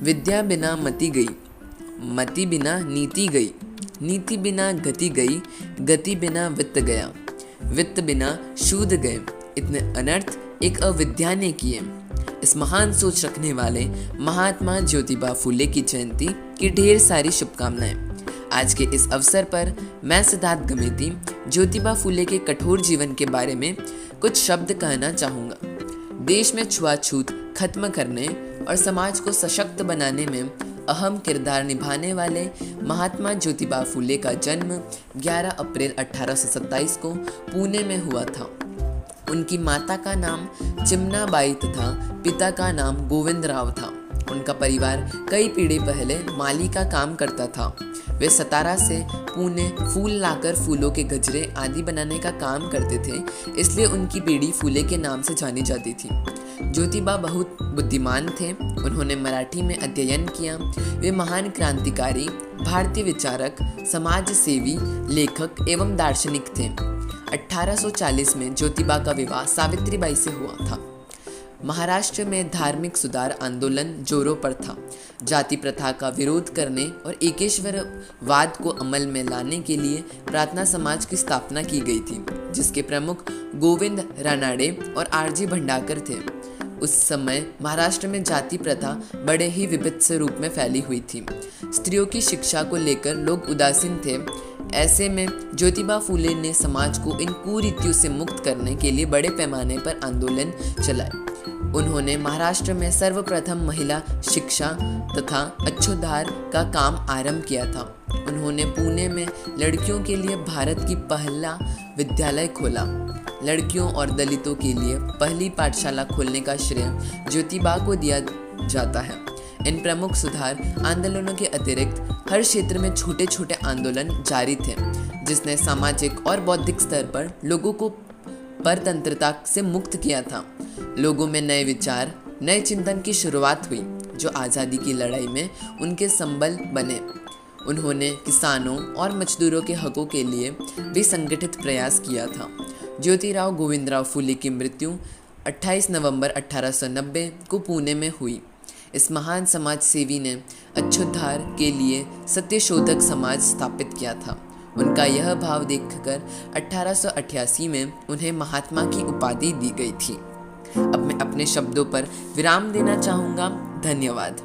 विद्या बिना मति गई, मति बिना नीति गई, नीति बिना गति गई, गति बिना वित्त गया, वित्त बिना शूद गए। इतने अनर्थ एक अविद्या ने किए। इस महान सोच रखने वाले महात्मा ज्योतिबा फूले की जयंती की ढेर सारी शुभकामनाएं। आज के इस अवसर पर मैं सिद्धार्थ गमेती ज्योतिबा फूले के कठोर जीवन के बारे में कुछ शब्द कहना चाहूँगा। देश में छुआछूत खत्म करने और समाज को सशक्त बनाने में अहम किरदार निभाने वाले महात्मा ज्योतिबा फूले का जन्म 11 अप्रैल 1827 को पुणे में हुआ था। उनकी माता का नाम चिमनाबाई तथा पिता का नाम गोविंदराव था। उनका परिवार कई पीढ़ी पहले माली का काम करता था। वे सतारा से पुणे फूल लाकर फूलों के गजरे आदि बनाने का काम करते थे, इसलिए उनकी पीढ़ी फूले के नाम से जानी जाती थी। ज्योतिबा बहुत बुद्धिमान थे। उन्होंने मराठी में अध्ययन किया। वे महान क्रांतिकारी, भारतीय विचारक, समाज सेवी, लेखक एवं दार्शनिक थे। 1840 में ज्योतिबा का विवाह सावित्रीबाई से हुआ था। महाराष्ट्र में धार्मिक सुधार आंदोलन जोरों पर था। जाति प्रथा का विरोध करने और एकेश्वरवाद को अमल में लाने के लिए प्रार्थना समाज की स्थापना की गई थी, जिसके प्रमुख गोविंद रानाडे और आरजी भंडाकर थे। उस समय महाराष्ट्र में जाति प्रथा बड़े ही विभत्स रूप में फैली हुई थी। स्त्रियों की शिक्षा को लेकर लोग उदासीन थे। ऐसे में ज्योतिबा फूले ने समाज को इन कुरीतियों से मुक्त करने के लिए बड़े पैमाने पर आंदोलन चलाए। उन्होंने महाराष्ट्र में सर्वप्रथम महिला शिक्षा तथा अच्छोद्धार का काम आरंभ किया था। उन्होंने पुणे में लड़कियों के लिए भारत की पहला विद्यालय खोला। लड़कियों और दलितों के लिए पहली पाठशाला खोलने का श्रेय ज्योतिबा को दिया जाता है। इन प्रमुख सुधार आंदोलनों के अतिरिक्त हर क्षेत्र में छोटे छोटे आंदोलन जारी थे, जिसने सामाजिक और बौद्धिक स्तर पर लोगों को परतंत्रता से मुक्त किया था। लोगों में नए विचार, नए चिंतन की शुरुआत हुई, जो आज़ादी की लड़ाई में उनके संबल बने। उन्होंने किसानों और मजदूरों के हकों के लिए भी संगठित प्रयास किया था। ज्योतिराव गोविंदराव फूले की मृत्यु 28 नवंबर 1890 को पुणे में हुई। इस महान समाज सेवी ने अच्छोद्धार के लिए सत्यशोधक समाज स्थापित किया था। उनका यह भाव देखकर 1888 में उन्हें महात्मा की उपाधि दी गई थी। अब मैं अपने शब्दों पर विराम देना चाहूँगा। धन्यवाद।